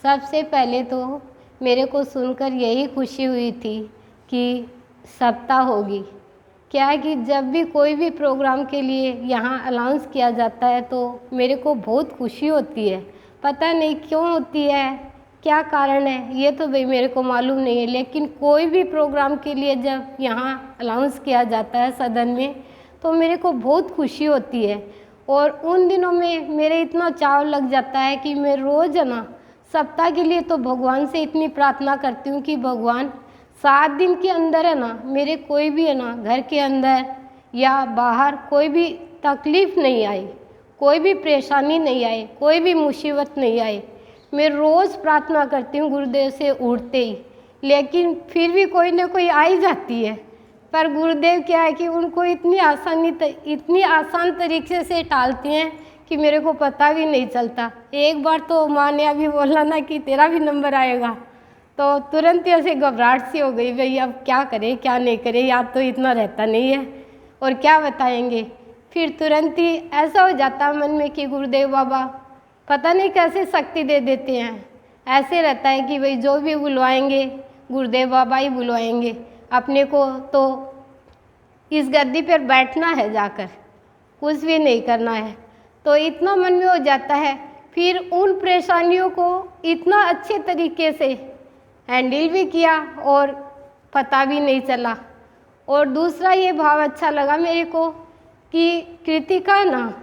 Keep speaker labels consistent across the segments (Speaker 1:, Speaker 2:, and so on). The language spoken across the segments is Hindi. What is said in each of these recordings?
Speaker 1: सबसे पहले तो मेरे को सुनकर यही खुशी हुई थी कि सप्ताह होगी। क्या है कि जब भी कोई भी प्रोग्राम के लिए यहाँ अनाउंस किया जाता है तो मेरे को बहुत खुशी होती है। पता नहीं क्यों होती है, क्या कारण है, ये तो भाई मेरे को मालूम नहीं है, लेकिन कोई भी प्रोग्राम के लिए जब यहाँ अनाउंस किया जाता है सदन में तो मेरे को बहुत खुशी होती है। और उन दिनों में मेरे इतना चाव लग जाता है कि मैं रोज़ है ना सप्ताह के लिए तो भगवान से इतनी प्रार्थना करती हूँ कि भगवान 7 दिन के अंदर है ना मेरे कोई भी है ना घर के अंदर या बाहर कोई भी तकलीफ़ नहीं आए, कोई भी परेशानी नहीं आए, कोई भी मुसीबत नहीं आए। मैं रोज़ प्रार्थना करती हूँ गुरुदेव से उठते ही, लेकिन फिर भी कोई ना कोई आ ही जाती है। पर गुरुदेव क्या है कि उनको इतनी आसान तरीके से टालती हैं कि मेरे को पता भी नहीं चलता। एक बार तो माँ ने अभी बोला ना कि तेरा भी नंबर आएगा, तो तुरंत ही ऐसे घबराहट सी हो गई, भाई अब क्या करें क्या नहीं करें, याद तो इतना रहता नहीं है और क्या बताएंगे। फिर तुरंत ही ऐसा हो जाता मन में कि गुरुदेव बाबा पता नहीं कैसे शक्ति दे देते हैं। ऐसे रहता है कि भाई जो भी बुलवाएंगे गुरुदेव बाबा ही बुलवाएंगे, अपने को तो इस गद्दी पर बैठना है, जाकर कुछ भी नहीं करना है। तो इतना मन में हो जाता है। फिर उन परेशानियों को इतना अच्छे तरीके से हैंडल भी किया और पता भी नहीं चला। और दूसरा ये भाव अच्छा लगा मेरे को कि कृतिका ना,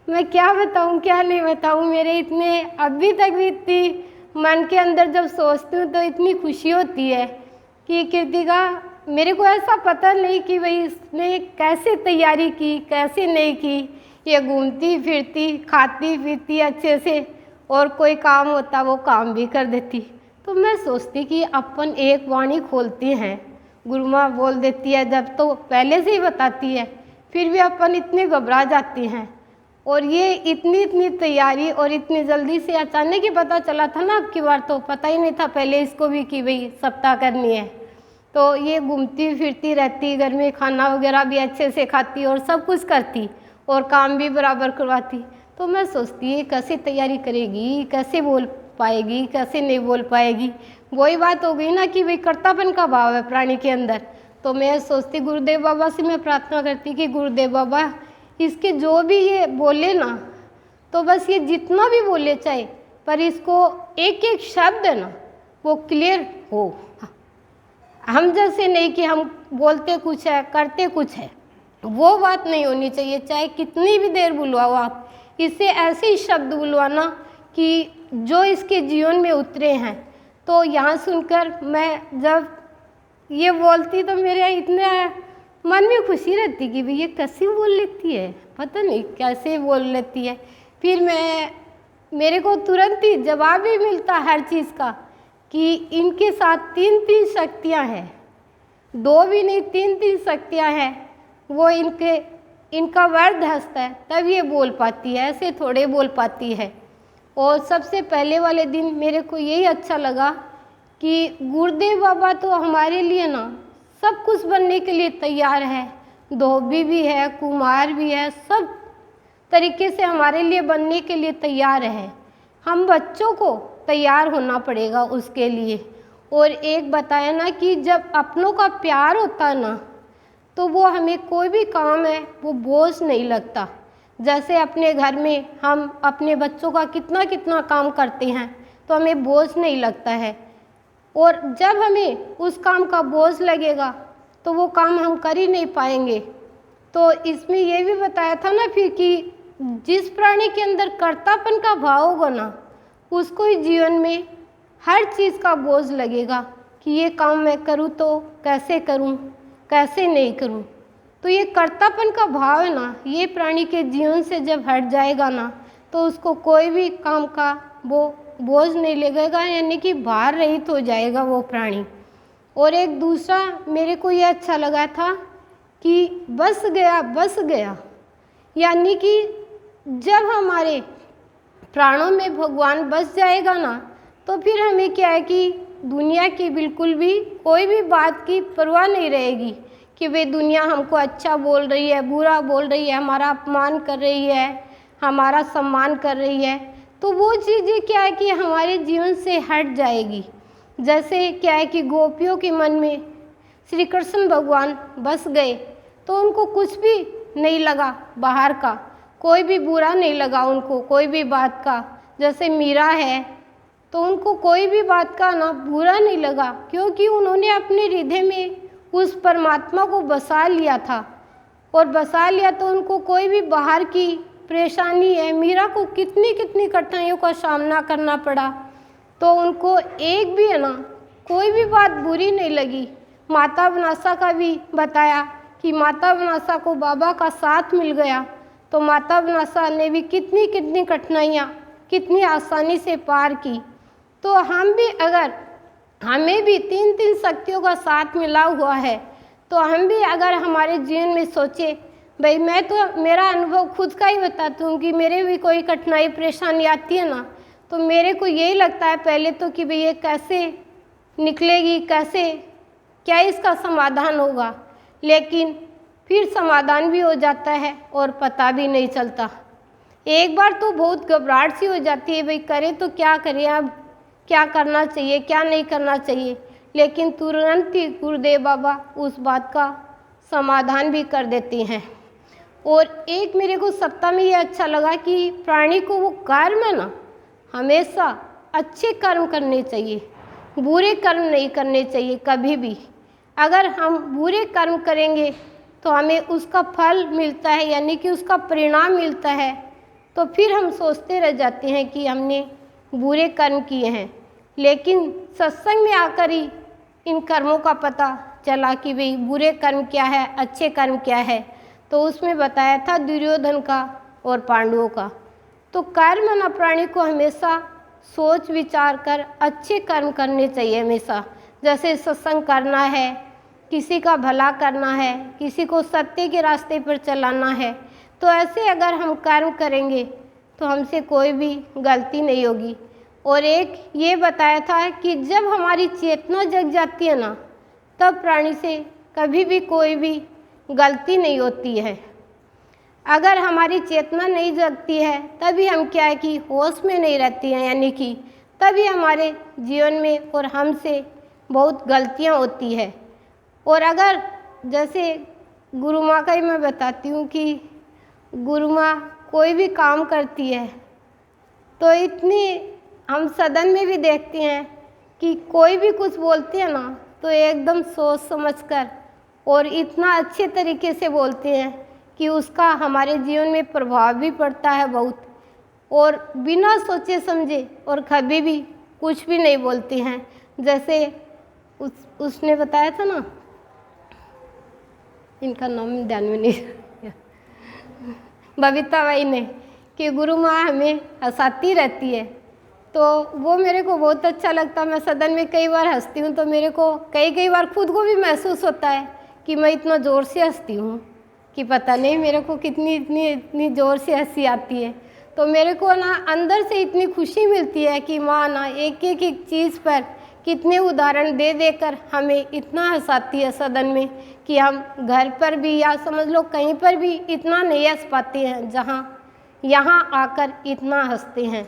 Speaker 1: मैं क्या बताऊँ क्या नहीं बताऊँ, मेरे इतने अभी तक भी इतनी मन के अंदर जब सोचती हूँ तो इतनी खुशी होती है कि कृतिका, मेरे को ऐसा पता नहीं कि भाई इसने कैसे तैयारी की कैसे नहीं की, ये घूमती फिरती खाती पीती अच्छे से और कोई काम होता वो काम भी कर देती। तो मैं सोचती कि अपन एक वाणी खोलती हैं, गुरु माँ बोल देती है जब तो पहले से ही बताती है, फिर भी अपन इतने घबरा जाती हैं। और ये इतनी तैयारी और इतनी जल्दी से अचानक ही पता चला था ना, अब की बार तो पता ही नहीं था पहले इसको भी कि भाई सप्ताह करनी है। तो ये घूमती फिरती रहती, घर में खाना वगैरह भी अच्छे से खाती और सब कुछ करती और काम भी बराबर करवाती। तो मैं सोचती है कैसे तैयारी करेगी, कैसे बोल पाएगी, कैसे नहीं बोल पाएगी। वही बात हो गई ना कि भाई कर्तापन का भाव है प्राणी के अंदर। तो मैं सोचती गुरुदेव बाबा से मैं प्रार्थना करती कि गुरुदेव बाबा इसके जो भी ये बोले ना, तो बस ये जितना भी बोले चाहे, पर इसको एक एक शब्द है ना वो क्लियर हो। हम जैसे नहीं कि हम बोलते कुछ है करते कुछ है, वो बात नहीं होनी चाहिए। चाहे कितनी भी देर बुलवाओ आप, इससे ऐसे ही शब्द बुलवाना कि जो इसके जीवन में उतरे हैं। तो यहाँ सुनकर मैं जब ये बोलती तो मेरे इतने मन में खुशी रहती कि भाई ये कैसे बोल लेती है, पता नहीं कैसे बोल लेती है। फिर मेरे को तुरंत ही जवाब भी मिलता हर चीज़ का कि इनके साथ 3 शक्तियाँ हैं, 2 भी नहीं 3 शक्तियाँ हैं। वो इनका वरद हस्त है तब ये बोल पाती है, ऐसे थोड़े बोल पाती है। और सबसे पहले वाले दिन मेरे को यही अच्छा लगा कि गुरुदेव बाबा तो हमारे लिए ना सब कुछ बनने के लिए तैयार है, धोबी भी है, कुम्हार भी है, सब तरीके से हमारे लिए बनने के लिए तैयार है। हम बच्चों को तैयार होना पड़ेगा उसके लिए। और एक बताया ना कि जब अपनों का प्यार होता है ना तो वो हमें कोई भी काम है वो बोझ नहीं लगता। जैसे अपने घर में हम अपने बच्चों का कितना काम करते हैं तो हमें बोझ नहीं लगता है। और जब हमें उस काम का बोझ लगेगा तो वो काम हम कर ही नहीं पाएंगे। तो इसमें ये भी बताया था ना फिर कि जिस प्राणी के अंदर कर्तापन का भाव होगा ना उसको ही जीवन में हर चीज़ का बोझ लगेगा कि ये काम मैं करूँ तो कैसे करूँ कैसे नहीं करूँ। तो ये कर्तापन का भाव है ना, ये प्राणी के जीवन से जब हट जाएगा ना तो उसको कोई भी काम का वो बोझ नहीं लगेगा, यानी कि भार रहित हो जाएगा वो प्राणी। और एक दूसरा मेरे को ये अच्छा लगा था कि बस गया, यानी कि जब हमारे प्राणों में भगवान बस जाएगा ना तो फिर हमें क्या है कि दुनिया की बिल्कुल भी कोई भी बात की परवाह नहीं रहेगी कि वे दुनिया हमको अच्छा बोल रही है, बुरा बोल रही है, हमारा अपमान कर रही है, हमारा सम्मान कर रही है। तो वो चीज़ें क्या है कि हमारे जीवन से हट जाएगी। जैसे क्या है कि गोपियों के मन में श्री कृष्ण भगवान बस गए तो उनको कुछ भी नहीं लगा, बाहर का कोई भी बुरा नहीं लगा उनको, कोई भी बात का। जैसे मीरा है तो उनको कोई भी बात का ना बुरा नहीं लगा, क्योंकि उन्होंने अपने हृदय में उस परमात्मा को बसा लिया था। और बसा लिया तो उनको कोई भी बाहर की परेशानी है, मीरा को कितनी कितनी कठिनाइयों का सामना करना पड़ा, तो उनको एक भी है ना कोई भी बात बुरी नहीं लगी। माता बनासा का भी बताया कि माता बनासा को बाबा का साथ मिल गया, तो माता बनासा ने भी कितनी कितनी कठिनाइयाँ कितनी आसानी से पार की। तो हम भी अगर हमें भी तीन तीन शक्तियों का साथ मिला हुआ है, तो हम भी अगर हमारे जीवन में सोचे, भाई मैं तो मेरा अनुभव खुद का ही बताती हूँ कि मेरे भी कोई कठिनाई परेशानी आती है ना, तो मेरे को यही लगता है पहले तो कि भाई ये कैसे निकलेगी, कैसे क्या इसका समाधान होगा, लेकिन फिर समाधान भी हो जाता है और पता भी नहीं चलता। एक बार तो बहुत घबराहट सी हो जाती है, भाई करें तो क्या करें, अब क्या करना चाहिए क्या नहीं करना चाहिए, लेकिन तुरंत ही गुरुदेव बाबा उस बात का समाधान भी कर देते हैं। और एक मेरे को सप्ताह में ये अच्छा लगा कि प्राणी को वो कर्म है ना, हमेशा अच्छे कर्म करने चाहिए, बुरे कर्म नहीं करने चाहिए कभी भी। अगर हम बुरे कर्म करेंगे तो हमें उसका फल मिलता है, यानी कि उसका परिणाम मिलता है, तो फिर हम सोचते रह जाते हैं कि हमने बुरे कर्म किए हैं। लेकिन सत्संग में आकर ही इन कर्मों का पता चला कि भाई बुरे कर्म क्या है, अच्छे कर्म क्या है। तो उसमें बताया था दुर्योधन का और पांडवों का। तो कर्म ना प्राणी को हमेशा सोच विचार कर अच्छे कर्म करने चाहिए हमेशा। जैसे सत्संग करना है, किसी का भला करना है, किसी को सत्य के रास्ते पर चलाना है, तो ऐसे अगर हम कर्म करेंगे तो हमसे कोई भी गलती नहीं होगी। और एक ये बताया था कि जब हमारी चेतना जग जाती है ना, तब प्राणी से कभी भी कोई भी गलती नहीं होती है। अगर हमारी चेतना नहीं जगती है तभी हम क्या है कि होश में नहीं रहती हैं, यानी कि तभी हमारे जीवन में और हमसे बहुत गलतियां होती है। और अगर जैसे गुरु माँ का ही मैं बताती हूँ कि गुरु माँ कोई भी काम करती है तो इतनी, हम सदन में भी देखते हैं कि कोई भी कुछ बोलते हैं ना तो एकदम सोच समझकर और इतना अच्छे तरीके से बोलते हैं कि उसका हमारे जीवन में प्रभाव भी पड़ता है बहुत। और बिना सोचे समझे और कभी भी कुछ भी नहीं बोलते हैं। जैसे उसने बताया था ना, इनका नाम ध्यान में नहीं, बबीता बाई ने, कि गुरु माँ हमें हंसाती रहती है, तो वो मेरे को बहुत अच्छा लगता। मैं सदन में कई बार हंसती हूँ तो मेरे को कई बार खुद को भी महसूस होता है कि मैं इतना ज़ोर से हंसती हूँ कि पता नहीं मेरे को कितनी इतनी ज़ोर से हंसी आती है। तो मेरे को ना अंदर से इतनी खुशी मिलती है कि माँ ना एक एक चीज़ पर कितने उदाहरण दे देकर हमें इतना हंसाती है सदन में कि हम घर पर भी या समझ लो कहीं पर भी इतना नहीं हंस पाते हैं जहाँ यहाँ आकर इतना हंसते हैं।